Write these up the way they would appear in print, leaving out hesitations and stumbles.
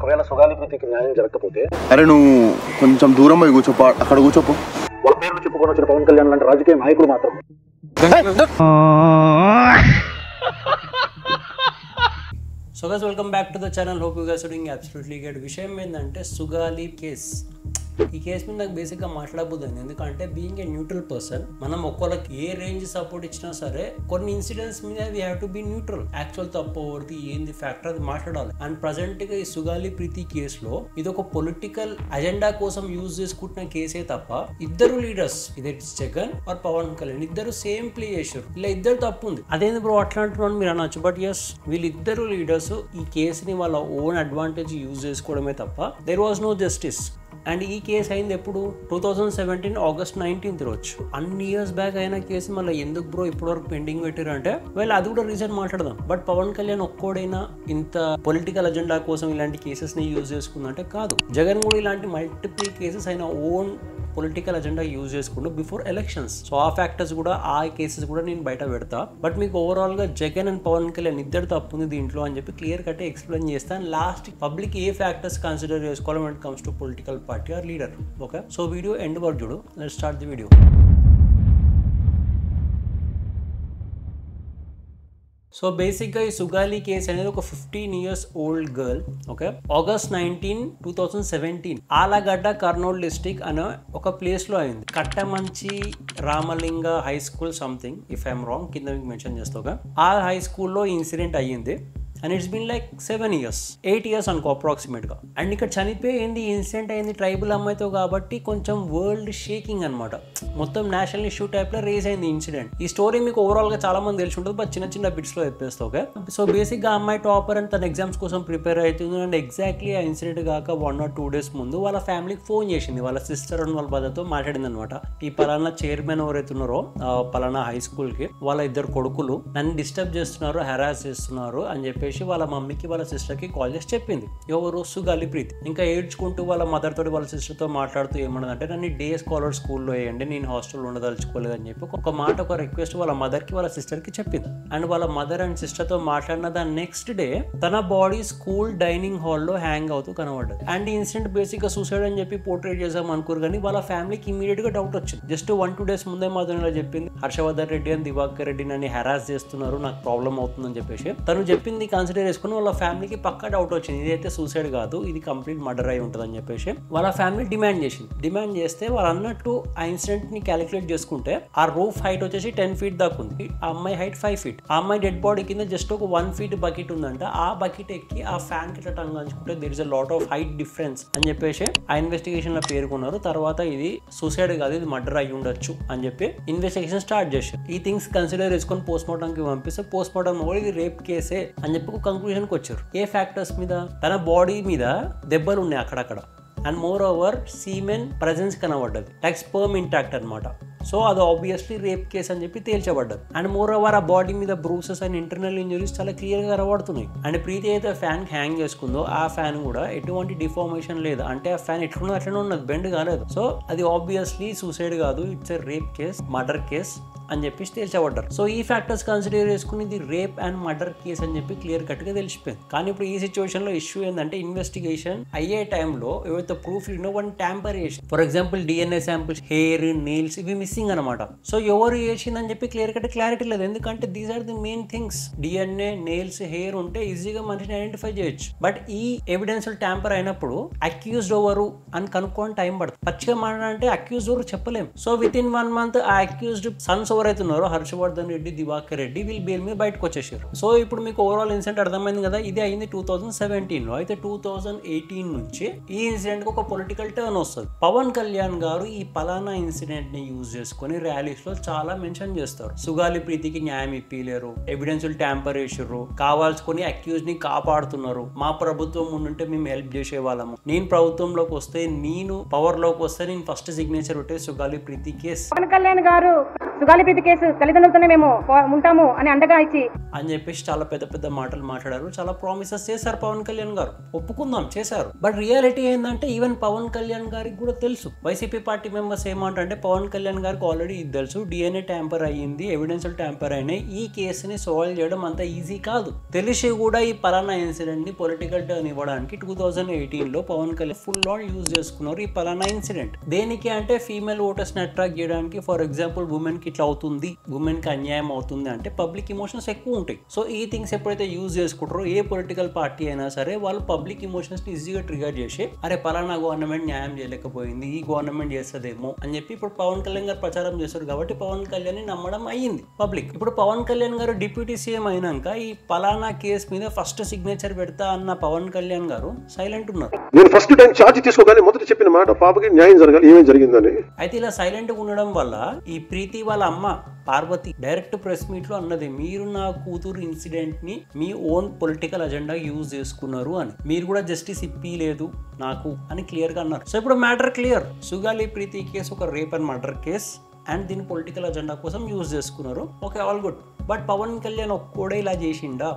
ఒకవేళ సుగాలి ప్రీతికి న్యాయం జరగకపోతే అరే నువ్వు కొంచెం దూరం పోయి కూర్చోపో, అక్కడ కూర్చోపో. వాళ్ళ పేర్లు చెప్పుకొని వచ్చిన పవన్ కళ్యాణ్ లాంటి రాజకీయ నాయకులు మాత్రం So guys, welcome back to the channel. Hope you guys are doing absolutely good. విషయం ఏంటంటే సుగాలి కేస్. ఈ కేసు మీద నాకు బేసిక్గా మాట్లాడబోతుంది. ఎందుకంటే బీయింగ్ ఏ న్యూట్రల్ పర్సన్, మనం ఒక్కొక్కరికి ఏ రేంజ్ సపోర్ట్ ఇచ్చినా సరే కొన్ని ఇన్సిడెంట్స్ మీద we have to be neutral. Actual తప్పు ఎవరిది ఏంది ఫ్యాక్టర్ అది మాట్లాడాలి. అండ్ ప్రజెంట్ గా ఈ సుగాలి ప్రీతి కేసులో ఇది ఒక పొలిటికల్ అజెండా కోసం యూజ్ చేసుకుంటున్న కేసే తప్ప ఇద్దరు లీడర్స్, ఇది జగన్ ఆర్ పవన్ కళ్యాణ్, ఇద్దరు సేమ్ ప్లే చేశారు. ఇలా ఇద్దరు తప్పు ఉంది. అదేంది బ్రో అట్లా అంటున్నాను మీరు అనొచ్చు. బట్ ఎస్, వీళ్ళిద్దరు లీడర్స్ ఈ కేసుని వాళ్ళ ఓన్ అడ్వాంటేజ్ యూజ్ చేసుకోవడమే తప్ప there was no justice. And ఈ కేసు అయింది ఎప్పుడు? 2017 ఆగస్ట్ 19 రోజు. అన్ని ఇయర్స్ బ్యాక్ అయిన కేసు మళ్ళీ ఎందుకు బ్రో ఇప్పటివరకు పెండింగ్ పెట్టారు అంటే, well అది కూడా రీజన్ మాట్లాడదాం. బట్ పవన్ కళ్యాణ్ ఒక్కోడైనా ఇంత పొలిటికల్ అజెండా కోసం ఇలాంటి కేసెస్ ని యూజ్ చేసుకుందంటే కాదు. జగన్ కూడా ఇలాంటి మల్టిపుల్ కేసెస్ అయిన ఓన్ పొలిటికల్ అజెండా యూజ్ చేసుకుంటూ బిఫోర్ ఎలక్షన్స్. సో ఆ ఫ్యాక్టర్స్ కూడా, ఆ కేసెస్ కూడా నేను బయట పెడతా. బట్ మీకు ఓవరాల్ గా జగన్ అండ్ పవన్ కళ్యాణ్ ఇద్దరు తప్పుంది దీంట్లో అని చెప్పి క్లియర్ కట్ ఎక్స్ప్లెయిన్ చేస్తాను. లాస్ట్ పబ్లిక్ ఏ ఫ్యాక్టర్స్ కన్సిడర్ చేసుకోవాలి when it comes to political party or leader. Okay, so video end వరకు చూడు. Let's start the video. So బేసిక్గా ఈ సుగాలి కేసు అనేది ఒక 15 years old girl. Okay, August 19, 2017 Allagadda, Kurnool district అనే ఒక ప్లేస్ లో అయింది. Kattamanchi Ramalinga high school something, if I'm wrong కింద మీకు మెన్షన్ చేస్తా. ఆ హై స్కూల్లో ఇన్సిడెంట్ అయ్యింది. And it's been like 7 years, 8 years అనుకో అప్రాక్సిమేట్ గా. అండ్ ఇక్కడ చనిపోయింది, ఇన్సిడెంట్ అయింది ట్రైబల్ అమ్మాయితో కాబట్టి కొంచెం వరల్డ్ షేకింగ్ అనమాట. మొత్తం నేషనల్ ఇష్యూ టైప్ లో రేజ్ అయింది ఇన్సిడెంట్. ఈ స్టోరీ మీకు ఓవరాల్ గా చాలా మంది తెలిసి ఉంటుంది, బట్ చిన్న చిన్న బిట్స్ లో చెప్పేస్తా. ఓకే, సో బేసిక్ గా అమ్మాయి టాపర్ అండ్ తన ఎగ్జామ్స్ కోసం ప్రిపేర్ అవుతుంది. అండ్ ఎగ్జాక్ట్లీ ఆ ఇన్సిడెంట్ కాక 1 or 2 days ముందు వాళ్ళ ఫ్యామిలీకి ఫోన్ చేసింది. వాళ్ళ సిస్టర్ అండ్ వాళ్ళ బ్రదర్తో మాట్లాడింది అనమాట. ఈ పలానా చైర్మన్ ఎవరైతే ఉన్నారో పలానా హై స్కూల్ కి వాళ్ళ 2 కొడుకులు నన్ను డిస్టర్బ్ చేస్తున్నారు, హెరాస్ చేస్తున్నారు అని చెప్పేసి వాళ్ళ మమ్మీకి వాళ్ళ సిస్టర్ కి కాల్ చేసి చెప్పింది. ఎవరు? సుగాలి ప్రీతి. ఇంకా ఏడ్చుకుంటూ వాళ్ళ మదర్ తోటి వాళ్ళ సిస్టర్ తో మాట్లాడుతూ ఏమన్నదంటే, నన్ను డే స్కాలర్ స్కూల్లో వేయండి, నేను హాస్టల్లో ఉండదలుచుకోలేదు అని చెప్పి ఒక మాట, ఒక రిక్వెస్ట్ వాళ్ళ మదర్ కి వాళ్ళ సిస్టర్ కి చెప్పింది. అండ్ వాళ్ళ మదర్ అండ్ సిస్టర్ తో మాట్లాడిన దాని నెక్స్ట్ డే తన బాడీ స్కూల్ డైనింగ్ హాల్లో హ్యాంగ్ అవుతూ కనబడ్డది. అండ్ ఈ ఇన్సిడెంట్ బేసిక్ గా సూసైడ్ అని చెప్పి పోర్ట్రేట్ చేద్దాం అనుకోరు, కానీ వాళ్ళ ఫ్యామిలీకి ఇమీడియట్ గా డౌట్ వచ్చింది. జస్ట్ 1-2 days ముందే మాతో ఇలా చెప్పింది, హర్షవర్ధన్ రెడ్డి అండ్ దివాకర్ రెడ్డి నన్ను హెరాస్ చేస్తున్నారు, నాకు ప్రాబ్లం అవుతుందని చెప్పేసి తను చెప్పింది కన్సిడర్ చేసుకుని వాళ్ళ ఫ్యామిలీకి పక్కా డౌట్ వచ్చింది, ఇదైతే సూసైడ్ కాదు, ఇది కంప్లీట్ మర్డర్ అయి ఉంటుంది అని చెప్పేసి వాళ్ళ ఫ్యామిలీ డిమాండ్ చేసింది. డిమాండ్ చేస్తే వాళ్ళు అన్నట్టు ఆ ఇన్సిడెంట్ ని క్యాలిక్యులేట్ చేసుకుంటే ఆ రూఫ్ హైట్ వచ్చేసి 10 feet దాకా ఉంది, ఆ అమ్మాయి హైట్ 5 feet. ఆ అమ్మాయి డెడ్ బాడీ కింద జస్ట్ ఒక 1 feet బకెట్ ఉందంట. ఆ బకెట్ ఎక్కి ఆ ఫ్యాన్ కి ఇట్లా టంగాంచుకుంటే there is a lot of height difference అని చెప్పేసి ఆ ఇన్వెస్టిగేషన్ లో పేర్కొన్నారు. తర్వాత ఇది సూసైడ్ కాదు, ఇది మర్డర్ అయి ఉండొచ్చు అని చెప్పి ఇన్వెస్టిగేషన్ స్టార్ట్ చేశారు. ఈ థింగ్స్ కన్సిడర్ చేసుకొని పోస్ట్ మార్టం కి పంపిస్తే పోస్ట్ మార్టం కూడా ఇది రేప్ కేసే అని చెప్పి ఒక కంక్లూజన్ కి వచ్చారు. ఏ ఫ్యాక్టర్స్ మీద? తన బాడీ మీద దెబ్బలు ఉన్నాయి అక్కడక్కడ. And moreover semen presence కనబడ్డది, లైక్ స్పర్మ్ ఇంటాక్ట్ అనమాట. సో అది ఆబ్వియస్లీ రేప్ కేస్ అని చెప్పి తేల్చబడ్డది. అండ్ మోర్ ఓవర్ ఆ బాడీ మీద బ్రూసెస్ అండ్ ఇంటర్నల్ ఇంజరీస్ చాలా క్లియర్ గా కనబడుతున్నాయి. అండ్ ప్రీతి అయితే ఫ్యాన్ హ్యాంగ్ చేసుకుందో ఆ ఫ్యాన్ కూడా ఎటువంటి డిఫార్మేషన్ లేదు, అంటే ఆ ఫ్యాన్ ఎట్లున్నదో అట్లనే ఉన్నది, బెండ్ కాలేదు. సో అది ఆబ్వియస్లీ సూసైడ్ కాదు, it's a rape case, murder case అని చెప్పేసి తేల్చబడ్డారు. సో ఈ ఫ్యాక్టర్స్ కన్సిడర్ చేసుకుని ఇది రేప్ అండ్ మర్డర్ కేస్ అని చెప్పి క్లియర్ కట్ గా తెలిసిపోయింది. కానీ ఇప్పుడు ఈ సిచ్యువేషన్ లో ఇష్యూ ఏంటంటే, ఇన్వెస్టిగేషన్ అయ్యే టైంలో ఏవైతే ప్రూఫ్ వన్ ట్యాంపర్ చేసి, for example DNA samples, hair, nails ఇవి మిస్సింగ్ అనమాట. సో ఎవరు చేసిందని చెప్పి క్లియర్ కట్ క్లారిటీ లేదు, ఎందుకంటే these are the main things. DNA, nails, hair ఉంటే ఈజీగా మనిషిని ఐడెంటిఫై చేయొచ్చు. బట్ ఈ ఎవిడెన్స్ ట్యాంపర్ అయినప్పుడు అక్యూజ్డ్ ఎవరు అని కనుక్కోని టైం పడుతుంది. పచ్చిగా మాట్లాడంటే అక్యూజ్డ్ ఎవరు చెప్పలేము. సో విత్ ఇన్ 1 month ఆ అక్యూజ్డ్ సన్స్ ఎవరైతే ఉన్నారో హర్షవర్ధన్ రెడ్డి, దివాకర్ రెడ్డి, వీళ్ళు బెయిల్ మీద బయటకు వచ్చేసారు. సో ఇప్పుడు మీకు ఓవరాల్ ఇన్సిడెంట్ అర్థమైంది కదా. ఇది అయింది 2017 లో. అయితే 2018 నుంచి ఈ ఇన్సిడెంట్ ఒక పొలిటికల్ టర్న్ వస్తుంది. పవన్ కళ్యాణ్ గారు ఈ పలానా ఇన్సిడెంట్ ని యూజ్ చేసుకుని ర్యాలీస్ లో చాలా మెన్షన్ చేస్తారు. సుగాలి ప్రీతికి న్యాయం ఇప్పిలేరు, ఎవిడెన్స్ ట్యాంపర్ చేసారు, కావాల్సుకొని అక్యూజ్ ని కాపాడుతున్నారు, మా ప్రభుత్వం ఉండుంటే మేము హెల్ప్ చేసే వాళ్ళము, నేను ప్రభుత్వంలోకి వస్తే, నేను పవర్ లోకి వస్తే నేను ఫస్ట్ సిగ్నేచర్ పెట్టే సుగాలి ప్రీతి కేసు. పవన్ కళ్యాణ్ గారు సుగాలి ప్రీతి కేసు తల్లిదండ్రులతోనే మేము ఉంటాము అని అండగా ఇచ్చి అని చెప్పేసి చాలా పెద్ద పెద్ద మాటలు మాట్లాడారు. చాలా ప్రామిసెస్ చేశారు పవన్ కళ్యాణ్ గారు, ఒప్పుకుందాం చేశారు. బట్ రియాలిటీ ఏంటంటే ఈవెన్ పవన్ కళ్యాణ్ గారికి కూడా తెలుసు. వైసీపీ పార్టీ మెంబర్స్ ఏమంటారంటే పవన్ కళ్యాణ్ గారికి ఆల్రెడీ ఇది తెలుసు, DNA ట్యాంపర్ అయ్యింది, ఎవిడెన్స్ ట్యాంపర్ అయినాయి, ఈ కేసుని సాల్వ్ చేయడం అంత ఈజీ కాదు. తెలిసి కూడా ఈ పలానా ఇన్సిడెంట్ ని పొలిటికల్ టర్న్ ఇవ్వడానికి 2018లో Pawan Kalyan full on use చేసుకున్నారు ఈ పలానా ఇన్సిడెంట్. దేనికి అంటే ఫీమేల్ ఓటర్స్ ని అట్రాక్ట్ చేయడానికి. ఫర్ ఎగ్జాంపుల్ ఉమెన్ కి ఇట్లా అవుతుంది, ఉమెన్ కి అన్యాయం అవుతుంది అంటే పబ్లిక్ ఇమోషన్స్ ఎక్కువ ఉంటాయి. సో ఈ థింగ్స్ ఎప్పుడైతే యూజ్ చేసుకుంటారో ఏ పొలిటికల్ పార్టీ అయినా సరే వాళ్ళు పబ్లిక్ ఇమోషన్స్ ని ఈజీగా ట్రిగర్ చేసి అరే పలానా గవర్నమెంట్ న్యాయం చేయలేకపోయింది, ఈ గవర్నమెంట్ చేస్తుందేమో అని చెప్పి ఇప్పుడు పవన్ కళ్యాణ్ గారు ప్రచారం చేస్తారు కాబట్టి పవన్ కళ్యాణ్ ని నమ్మడం అయ్యింది పబ్లిక్. ఇప్పుడు పవన్ కళ్యాణ్ గారు డిప్యూటీ సీఎం అయినాక ఈ పలానా కేసు మీద ఫస్ట్ సిగ్నేచర్ పెడతా అన్న పవన్ కళ్యాణ్ గారు సైలెంట్ ఉన్నారు. నేను ఫస్ట్ టైం ఛార్జ్ తీసుకోగానే మొదట చెప్పిన మాట పాపకి న్యాయం జరగాలి, ఏమేం జరిగిందని. అయితే ఇలా సైలెంట్ గా ఉండడం వల్ల ఈ ప్రీతి వాళ్ళ అమ్మ పార్వతి డైరెక్ట్ ప్రెస్ మీట్ లో అన్నది, మీరు నా కూతురు ఇన్సిడెంట్ ని మీ ఓన్ పొలిటికల్ అజెండా యూజ్ చేసుకున్నారు అని, మీరు కూడా జస్టిస్ ఇప్పిలేదు నాకు అని క్లియర్ గా అన్నారు. సో ఇప్పుడు matter clear. Sugali Preethi case ఒక rape and murder case and దీని పొలిటికల్ అజెండా కోసం యూజ్ చేసుకున్నారు. Okay, all good. But Pawan Kalyan ఒక్కడే ఇలా చేసిండా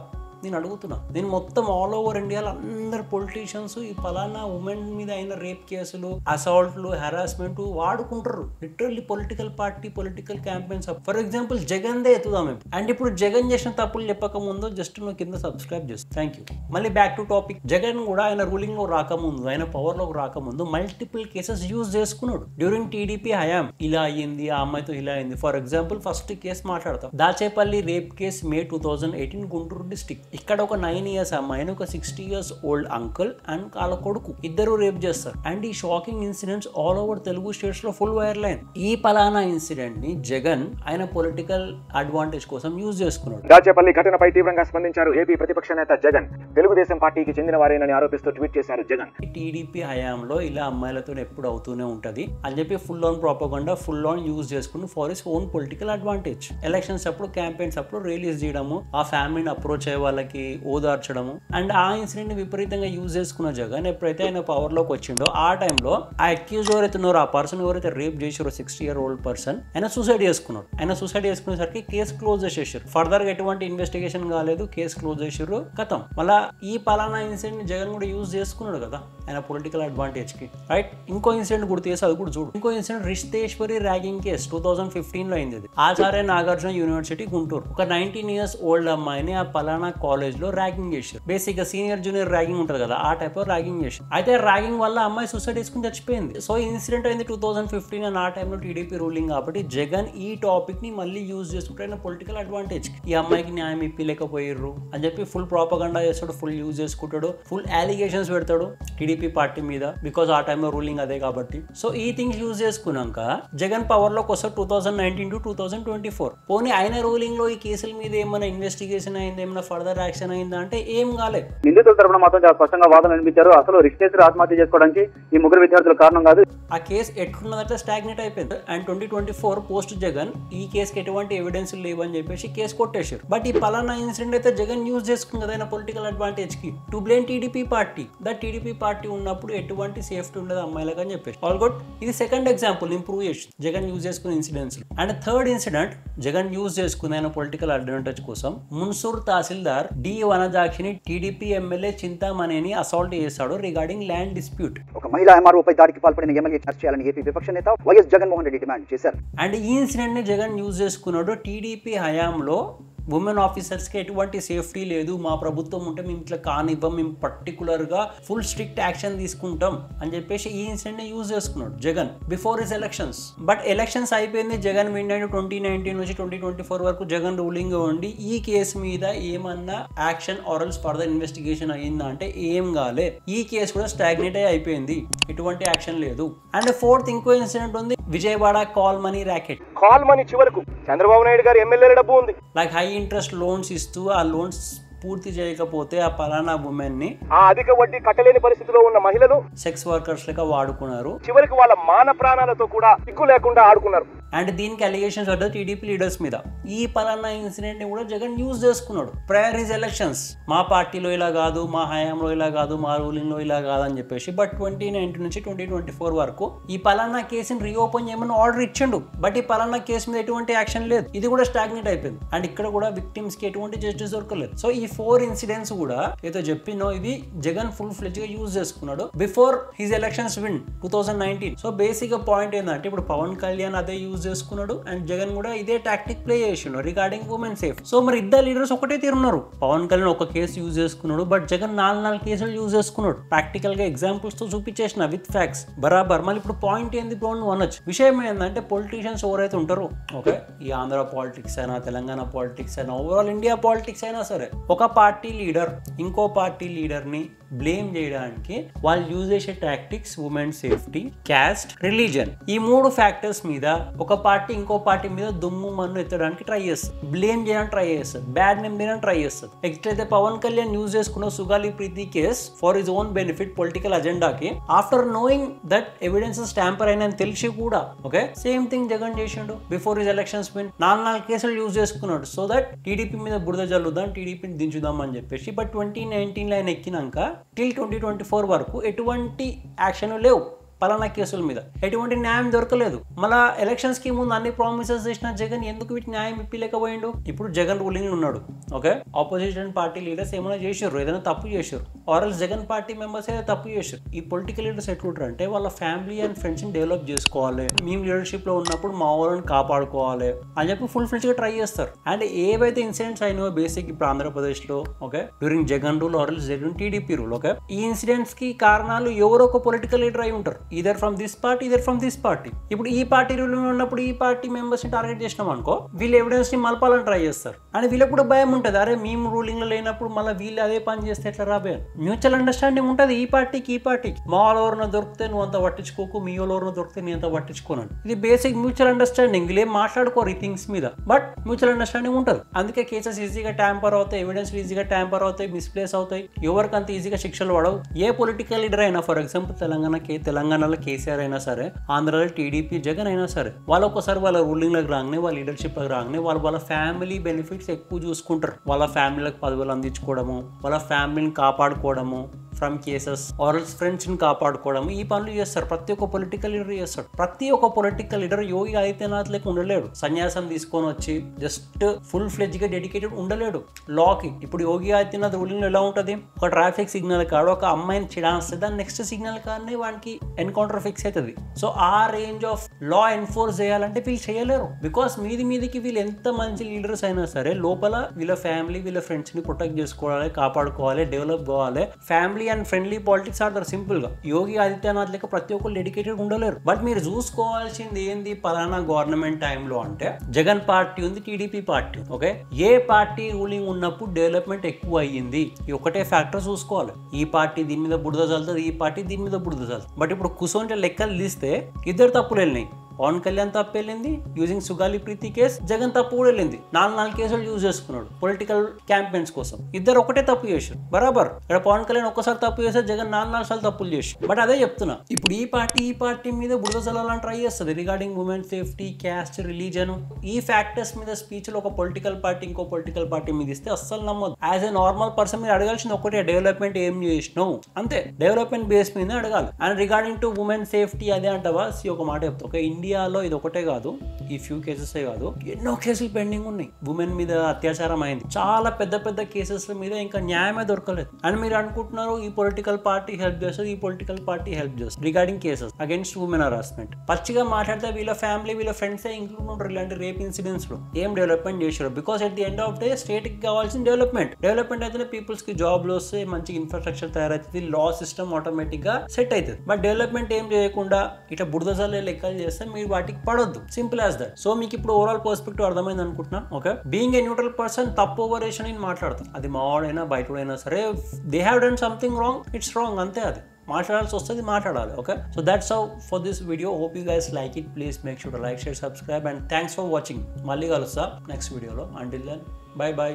నేను అడుగుతున్నా. నేను మొత్తం ఆల్ ఓవర్ ఇండియాలో అందరు పొలిటీషియన్స్ ఈ పలానా ఉమెన్ మీద అయిన రేప్ కేసులు, అసాల్ట్లు, హెరాస్మెంట్ వాడుకుంటారు literally political party, political campaigns. For example Jagan దే ఎత్తుదాం. అండ్ ఇప్పుడు జగన్ చేసిన తప్పులు చెప్పక ముందు జస్ట్ నువ్వు కింద సబ్స్క్రైబ్ చేస్తాను. Thank you. మళ్ళీ బ్యాక్ టు టాపిక్. జగన్ కూడా ఆయన రూలింగ్ లో రాకముందు, ఆయన పవర్ లోకి రాకముందు మల్టిపుల్ కేసెస్ యూజ్ చేసుకున్నాడు. డ్యూరింగ్ టీడీపీ హయాం ఇలా అయ్యింది, ఆ అమ్మాయితో ఇలా అయింది. ఫర్ ఎగ్జాంపుల్ ఫస్ట్ కేసు మాట్లాడతాం, దాచేపల్లి రేప్ కేసు మే 2018 గుంటూరు డిస్ట్రిక్ట్. ఇక్కడ ఒక 9 years అమ్మాయిని ఒక 60 years ఓల్డ్ అంకుల్ అండ్ వాళ్ళ కొడుకు ఇద్దరు రేప్ చేస్తారు. అండ్ ఈ shocking incidents all over Telugu states లో ఫుల్ వైరల్ అయింది. ఈ పలానా ఇన్సిడెంట్ ని జగన్ ఆయన పొలిటికల్ అడ్వాంటేజ్ కోసం యూజ్ చేసుకున్నాడు. దాచేపల్లి ఘటనపై తీవ్రంగా స్పందించారు ఏపీ ప్రతిపక్ష నేత జగన్. తెలుగుదేశం పార్టీకి చెందిన వారేనని ఆరోపిస్తూ ట్వీట్ చేశారు జగన్. టీడీపీ హయాంలో ఇలా అమ్మాయిలతో ఎప్పుడు అవుతూనే ఉంటది అని చెప్పి full on propaganda full on use చేసుకుని for his own political advantage. Elections అప్పుడు, క్యాంపెయిన్స్ అప్పుడు రిలీజ్ చేయడము, ఆ ఫ్యామిలీని అప్రోచ్ అయ్యే వాళ్ళకి ఓదార్చడము. అండ్ ఆ ఇన్సిడెంట్ ని విపరీతంగా యూజ్ చేసుకున్న జగన్ ఎప్పుడైతే ఆయన పవర్ లోకి వచ్చిండో ఆ టైంలో ఆ అక్యూజ్ ఎవరైతే ఉన్నారో, ఆ పర్సన్ ఎవరైతే రేప్ చేసారో 60-year-old పర్సన్, ఆయన సూసైడ్ చేసుకున్నాడు. ఆయన సూసైడ్ చేసుకునేసరికి కేసు క్లోజ్ చేసేసారు. ఫర్దర్ గా ఎటువంటి ఇన్వెస్టిగేషన్ కాలేదు, కేసు క్లోజ్ చేసారు, కథం. మళ్ళా ఈ పలానా ఇన్సిడెంట్ ని జగన్ కూడా యూజ్ చేసుకున్నాడు కదా ఆయన పొలిటికల్ అడ్వాంటేజ్ కి, రైట్. ఇంకో ఇన్సిడెంట్ గుర్తు చేసి అది కూడా చూడు. ఇంకో ఇన్సిడెంట్ రిషితేశ్వరి ర్యాగింగ్ కేసు 2015 లో అయింది. ఆచార్య నాగార్జున యూనివర్సిటీ గుంటూరు. ఒక 19 years ఓల్డ్ అమ్మాయిని ఆ పలానా కాలేజ్ లో ర్యాగింగ్ చేశారు. బేసిక్ గా సీనియర్ జూనియర్ ర్యాగింగ్ ఉంటుంది కదా, ఆ టైప్ లో ర్యాగింగ్ చేశారు. అయితే ర్యాగింగ్ వల్ల అమ్మాయి సూసైడ్ చేసుకుని చచ్చిపోయింది. సో ఇన్సిడెంట్ అయింది 2015 అండ్ ఆ టైంలో టీడీపీ రూలింగ్ కాబట్టి జగన్ ఈ టాపిక్ ని మళ్ళీ యూజ్ చేసుకుంటే పొలిటికల్ అడ్వాంటేజ్. ఈ అమ్మాయికి న్యాయం ఇప్పిలేకపోయారు అని చెప్పి ఫుల్ ప్రాపగండా చేస్తాడు, ఫుల్ యూజ్ చేసుకుంటాడు, ఫుల్ అలిగేషన్స్ పెడతాడు టీడీపీ పార్టీ మీద, బికాస్ ఆ టైంలో రూలింగ్ అదే కాబట్టి. సో ఈ థింగ్స్ యూజ్ చేసుకున్నాక జగన్ పవర్ లోకి వస్తాడు 2019 to 2024. పోనీ ఆయన రూలింగ్ లో ఈ కేసుల మీద ఏమైనా ఇన్వెస్టిగేషన్ అయింది, ఏమైనా ఫర్దర్ యాక్షన్ అయిందా అంటే ఏం కాలేదు. నిందితుల తరపున మాత్రం చాలా స్పష్టంగా వాదన వినిపించారు. అసలు రిషితేశ్వరి ఆత్మహత్య చేసుకోవడానికి ఈ ముగ్గురు విద్యార్థుల కారణం కాదు. ఆ కేసు ఎట్టుకున్నదంటే స్టాగ్నేట్ అయిపోయింది. అండ్ 2024 పోస్ట్ జగన్ ఈ కేసుకి ఎటువంటి ఎవిడెన్స్ లేవని చెప్పేసి కేసు కొట్టేశారు. బట్ ఈ పలానా ఇన్సిడెంట్ అయితే జగన్ యూజ్ చేసుకుంది కదా ఆయన పొలిటికల్ అడ్వాంటేజ్ కి to blame TDP party. That TDP party ఉన్నప్పుడు ఎటువంటి సేఫ్టీ ఉండదు అమ్మాయిలకు అని చెప్పేసి. All good. ఇది సెకండ్ ఎగ్జాంపుల్ ఇంప్రూవ్ చేసి జగన్ యూజ్ చేసుకున్న incidents. And third incident Jagan use చేసుకున్న ఆయన పొలిటికల్ అడ్వాంటేజ్ కోసం మున్సూర్ తహసీల్దార్ డి వనజాక్షిని టీడీపీ ఎమ్మెల్యే చింతామణిని అసాల్ట్ చేశాడు రిగార్డింగ్ ల్యాండ్ డిస్ప్యూట్. ఒక మహిళా ఎంఆర్ఓపై దాడికి పాల్పడిన ఎమ్మెల్యే అరెస్ట్ చేయాలని ఏపీ విపక్ష నేత వైఎస్ జగన్మోహన్ రెడ్డి డిమాండ్ చేశారు. అండ్ ఈ ఇన్సిడెంట్ ని జగన్ యూజ్ చేసుకున్నాడు. టీడీపీ హయాంలో ఉమెన్ ఆఫీసర్స్కి ఎటువంటి సేఫ్టీ లేదు, మా ప్రభుత్వం ఉంటే మేము ఇట్లా కానివ్వం, మేము పర్టికులర్గా ఫుల్ స్ట్రిక్ట్ యాక్షన్ తీసుకుంటాం అని చెప్పేసి ఈ ఇన్సిడెంట్ని యూజ్ చేసుకున్నాడు Jagan before his elections. But elections అయిపోయింది, జగన్ విన్ అయిన 2019 నుంచి 2024 వరకు జగన్ రూలింగ్ ఉండి ఈ కేసు మీద ఏమన్నా యాక్షన్ ఆరల్స్ ఫర్దర్ ఇన్వెస్టిగేషన్ అయ్యిందా అంటే ఏం కాలే. ఈ కేసు కూడా స్టాగ్నేట్ అయిపోయింది, ఎటువంటి యాక్షన్ లేదు. అండ్ ఫోర్త్ ఇంకో ఇన్సిడెంట్ ఉంది, Vijayawada call money racket. Call money చివరకు చంద్రబాబు నాయుడు గారు ఎమ్మెల్యేల డబ్బు ఉంది. లైక్ హై ఇంట్రెస్ట్ లోన్స్ ఇస్తూ ఆ లోన్స్ పూర్తి చేయకపోతే ఆ పలానా ఉమెన్ ని ఆ అధిక వడ్డీ కట్టలేని పరిస్థితిలో ఉన్న మహిళలు సెక్స్ వర్కర్స్ లెక్క వాడుకున్నారు. చివరికి వాళ్ళ మాన ప్రాణాలతో కూడా సిగ్గు లేకుండా ఆడుకున్నారు. అండ్ దీనికి అలిగేషన్స్ పడ్డది టీడీపీ లీడర్స్ మీద. ఈ పలానా ఇన్సిడెంట్ ని కూడా జగన్ యూజ్ చేసుకున్నాడు ప్రయర్ హిజ్ ఎలక్షన్స్. మా పార్టీలో ఇలా కాదు, మా హయాంలో ఇలా కాదు, మా రూలింగ్ లో ఇలా కాదు అని చెప్పేసి. బట్ 2019 నుంచి 2024 వరకు ఈ పలానా కేసుని రీఓపెన్ చేయమని ఆర్డర్ ఇచ్చిండు. బట్ ఈ పలానా కేసు మీద ఎటువంటి యాక్షన్ లేదు. ఇది కూడా స్టాగ్నేట్ అయిపోయింది. అండ్ ఇక్కడ కూడా విక్టిమ్స్ కి ఎటువంటి జస్టిస్ దొరకలేదు. సో ఈ 4 ఇన్సిడెంట్స్ కూడా ఏదో చెప్పినో ఇది జగన్ ఫుల్ ఫ్లెడ్జ్ గా యూజ్ చేసుకున్నాడు before his elections win 2019. So basic గా పాయింట్ ఏంటంటే ఇప్పుడు పవన్ కళ్యాణ్ అదే యూజ్ చేసుకున్నాడు అండ్ జగన్ కూడా ఇదే టాక్టిక్ ప్లే చేసిండు రిగార్డింగ్ ఉమెన్ సేఫ్. సో మరి ఇద్దరు లీడర్స్ ఒకటే తీరున్నారు. పవన్ కళ్యాణ్ ఒక కేసు యూజ్ చేసుకున్నాడు, బట్ జగన్ 4 కేసులు యూజ్ చేసుకున్నాడు. ప్రాక్టికల్ గా ఎగ్జాంపుల్స్ తో చూపించేసిన విత్ ఫ్యాక్ట్స్ బరాబర్. మళ్ళీ ఇప్పుడు పాయింట్ ఏంది బ్రో నువ్వు అనొచ్చు. విషయం ఏంటంటే పొలిటీషియన్స్ ఎవరైతే ఉంటారో ఓకే, ఈ ఆంధ్ర పాలిటిక్స్ అయినా, తెలంగాణ పాలిటిక్స్ అయినా, ఓవరాల్ ఇండియా పాలిటిక్స్ అయినా సరే, ఒక పార్టీ లీడర్ ఇంకో పార్టీ లీడర్ ని బ్లేమ్ చేయడానికి వాళ్ళు యూజ్ చేసే tactics women safety, caste, religion. ఈ 3 ఫ్యాక్టర్స్ మీద ఒక పార్టీ ఇంకో పార్టీ మీద దుమ్ము మన్ను ఎత్తడానికి ట్రై చేస్తుంది, బ్లేమ్ చేయడానికి ట్రై చేస్తుంది, బ్యాడ్ నేమ్ చేయడానికి ట్రై చేస్తుంది. ఎట్లయితే పవన్ కళ్యాణ్ యూజ్ చేసుకున్న Sugali Preethi case for his own benefit political అజెండాకి after knowing that evidences tamper అయిన తెలిసి కూడా ఓకే సేమ్ థింగ్ జగన్ చేసిండు బిఫోర్ హిజ్ ఎలక్షన్స్ విన్. 4 కేసులు యూజ్ చేసుకున్నాడు సో దట్ టీడీపీ మీద బురద జల్లుదాం, టీడీపీని దించుదాం అని చెప్పేసి. బట్ 2019 ఆయన ఎక్కినాక టిల్ 2024 వరకు ఎటువంటి యాక్షన్ లేవు. పలానా కేసుల మీద ఎటువంటి న్యాయం దొరకలేదు. మళ్ళా ఎలక్షన్స్ కి ముందు అన్ని ప్రామిసెస్ చేసిన జగన్ ఎందుకు వీటి న్యాయం ఇప్పలేకపోయిండు? ఇప్పుడు జగన్ రూలింగ్ ఉన్నాడు ఓకే, ఆపోజిషన్ పార్టీ లీడర్స్ ఏమైనా చేశారు, ఏదైనా తప్పు చేశారు, ఆర్ఎల్స్ జగన్ పార్టీ మెంబర్స్ ఏదైనా తప్పు చేశారు. ఈ పొలిటికల్ లీడర్స్ ఎట్లుంటారు అంటే వాళ్ళ ఫ్యామిలీ అండ్ ఫ్రెండ్స్ ని డెవలప్ చేసుకోవాలి, మేము లీడర్షిప్ లో ఉన్నప్పుడు మా వాళ్ళని కాపాడుకోవాలి అని చెప్పి ఫుల్ ఫ్రెండ్స్ గా ట్రై చేస్తారు. అండ్ ఏవైతే ఇన్సిడెంట్స్ అయినాయో బేసిక్ ఇప్పుడు ఆంధ్రప్రదేశ్ లో ఓకే డ్యూరింగ్ జగన్ రూల్ ఆర్ఎల్స్ డ్యూరింగ్ టీడీపీ రూల్ ఓకే, ఈ ఇన్సిడెంట్స్ కి కారణాలు ఎవరో ఒక పొలిటికల్ లీడర్ అయి ఉంటారు, either from this party, either from this party. ఇప్పుడు ఈ పార్టీ రూలింగ్ ఉన్నప్పుడు ఈ పార్టీ మెంబర్స్ ని టార్గెట్ చేసినాం అనుకో, వీళ్ళు ఎవిడెన్స్ ని మలపాలని ట్రై చేస్తారు. అండ్ వీళ్ళకి కూడా భయం ఉంటుంది, అరే మేము రూలింగ్ లో లేనప్పుడు మళ్ళీ వీళ్ళు అదే పని చేస్తే ఎట్లా రాబోయే. మ్యూచువల్ అండర్స్టాండింగ్ ఉంటుంది ఈ పార్టీకి. మా వాళ్ళు ఎవరైనా దొరికితే నువ్వు అంత పట్టించుకోకు, మీ వాళ్ళు ఎవరైనా దొరికితే నేను అంత పట్టించుకోను. ఇది బేసిక్ మ్యూచువల్ అండర్స్టాండింగ్. వీళ్ళు ఏం మాట్లాడుకోరు ఈ థింగ్స్ మీద, బట్ మ్యూచువల్ అండర్స్టాండింగ్ ఉంటుంది. అందుకే కేసెస్ ఈజీగా ట్యాంపర్ అవుతాయి, ఎవిడెన్స్ ఈజీగా ట్యాంపర్ అవుతాయి, మిస్ప్లేస్ అవుతాయి, ఎవరికి అంత ఈజీగా శిక్షలు పడవు. ఏ పొలిటికల్ లీడర్ అయినా ఫర్ ఎగ్జాంపుల్ తెలంగాణలో కేసీఆర్ అయినా సరే, ఆంధ్రాలో టీడీపీ జగన్ అయినా సరే, వాళ్ళు ఒక్కసారి వాళ్ళ రూలింగ్ లోకి రాగానే, వాళ్ళ లీడర్షిప్ లోకి రాగానే వాళ్ళ ఫ్యామిలీ బెనిఫిట్స్ ఎక్కువ చూసుకుంటారు. వాళ్ళ ఫ్యామిలీలకు పదవులు అందించుకోవడము, వాళ్ళ ఫ్యామిలీని కాపాడుకోవడము ఫ్రమ్ కేసెస్ ఆర్ఎల్స్ ఫ్రెండ్స్ ని కాపాడుకోవడం, ఈ పనులు చేస్తారు. ప్రతి ఒక్క పొలిటికల్ లీడర్ చేస్తాడు. ప్రతి ఒక్క పొలిటికల్ లీడర్ యోగి ఆదిత్యనాథ్ లెక్క ఉండలేడు. సన్యాసం తీసుకొని వచ్చి జస్ట్ ఫుల్ ఫ్లెడ్జ్ గా డెడికేటెడ్ ఉండలేడు లాకి. ఇప్పుడు యోగి ఆదిత్యనాథ్ రూలింగ్ లో ఎలా ఉంటుంది, ఒక ట్రాఫిక్ సిగ్నల్ కాడ ఒక అమ్మాయిని చిడాస్తే దాని నెక్స్ట్ సిగ్నల్ కానీ వానికి ఎన్కౌంటర్ ఫిక్స్ అవుతుంది. సో ఆ రేంజ్ ఆఫ్ లా ఎన్ఫోర్స్ చేయాలంటే వీళ్ళు చేయలేరు. బికాస్ మీదికి వీళ్ళు ఎంత మంచి లీడర్స్ అయినా సరే లోపల వీళ్ళ ఫ్యామిలీ, వీళ్ళ ఫ్రెండ్స్ ని ప్రొటెక్ట్ చేసుకోవాలి, కాపాడుకోవాలి, డెవలప్ కావాలి. ఫ్యామిలీ అండ్ ఫ్రెండ్లీ పాలిటిక్స్ ఆడతారు సింపుల్ గా. యోగి ఆదిత్యనాథ్ లెక్క ప్రతి ఒక్కరు డెడికేటెడ్ ఉండలేరు. బట్ మీరు చూసుకోవాల్సింది ఏంది పలానా గవర్నమెంట్ టైంలో అంటే జగన్ పార్టీ ఉంది, టీడీపీ పార్టీ ఓకే, ఏ పార్టీ రూలింగ్ ఉన్నప్పుడు డెవలప్మెంట్ ఎక్కువ అయ్యింది, ఈ ఒకటే ఫ్యాక్టర్ చూసుకోవాలి. ఈ పార్టీ దీని మీద బురద చల్లుతుంది, ఈ పార్టీ దీని మీద బురద చల్లుతుంది. బట్ ఇప్పుడు కూర్చొని లెక్కలు తీస్తే ఇద్దరు తప్పులు వెళ్ళినాయి. పవన్ కళ్యాణ్ తప్పు వెళ్ళింది యూజింగ్ సుగాలి ప్రీతి కేసు, జగన్ తప్పు కూడా వెళ్ళింది. 4 కేసులు యూజ్ చేసుకున్నాడు పొలిటికల్ క్యాంపెయిన్స్ కోసం. ఇద్దరు ఒకటే తప్పు చేశారు బరాబర్. ఇక్కడ పవన్ కళ్యాణ్ ఒక్కసారి తప్పు చేశారు, జగన్ 4 సార్లు తప్పులు చేశారు. బట్ అదే చెప్తున్నా, ఇప్పుడు ఈ పార్టీ మీద బురద చల్లాలని ట్రై చేస్తుంది regarding women safety, caste, religion. ఈ ఫ్యాక్టర్స్ మీద స్పీచ్ లో ఒక పొలిటికల్ పార్టీ ఇంకో పొలిటికల్ పార్టీ మీద ఇస్తే అస్సలు నమ్మదు. యాజ్ ఎ నార్మల్ పర్సన్ మీరు అడగాల్సింది ఒకటే, డెవలప్మెంట్ ఏం చేసినావు అంతే. డెవలప్మెంట్ బేస్ మీద అడగాలి. And regarding to women safety అదే అంటావా, ఒక మాట చెప్తా, ఒక ఇండియాలో ఇది ఒకటే కాదు, ఈ ఫ్యూ కేసెస్ కాదు, ఎన్నో కేసులు పెండింగ్ ఉన్నాయి. ఉమెన్ మీద అత్యాచారం అయింది, చాలా పెద్ద కేసెస్ మీద ఇంకా న్యాయమే దొరకలేదు. అండ్ మీరు అనుకుంటున్నారు ఈ పొలిటికల్ పార్టీ హెల్ప్ చేస్తుంది, ఈ పొలిటికల్ పార్టీ హెల్ప్ చేస్తుంది regarding cases against women harassment. పచ్చిగా మాట్లాడితే వీళ్ళ ఫ్యామిలీ, వీళ్ళ ఫ్రెండ్స్ ఇంక్లూడ్ ఉంటారు ఇలాంటి రేప్ ఇన్సిడెంట్స్ లో. ఏం డెవలప్మెంట్ చేశారు? Because at the end of day state కి కావాల్సిన డెవలప్మెంట్ అయితేనే పీపుల్స్ కి జాబ్లు వస్తే, మంచి ఇన్ఫ్రాస్ట్రక్చర్ తయారైతుంది, లా సిస్టమ్ ఆటోమేటిక్ గా సెట్ అవుతుంది. బట్ డెవలప్మెంట్ ఏం చేయకుండా ఇట్లా బురద జల్లే లెక్కలు చేస్తే మీరు వాటికి పడొద్దు. Simple as that. సో మీకు ఇప్పుడు ఓవరాల్ పర్స్పెక్టివ్ అర్థమైంది అనుకుంటున్నా. Okay, being a neutral person తప్పు ఓవరేషన్ అని మాట్లాడతాం. అది మావాడైనా బయటైనా సరే, they have done something wrong, it's wrong అంతే. అది మాట్లాడాల్సి వస్తుంది, మాట్లాడాలి. Okay, so that's how for this video. Hope you guys like it. Please make sure to like, share, subscribe and thanks for watching. మళ్ళీ కలుస్తా నెక్స్ట్ వీడియోలో. Until then bye by.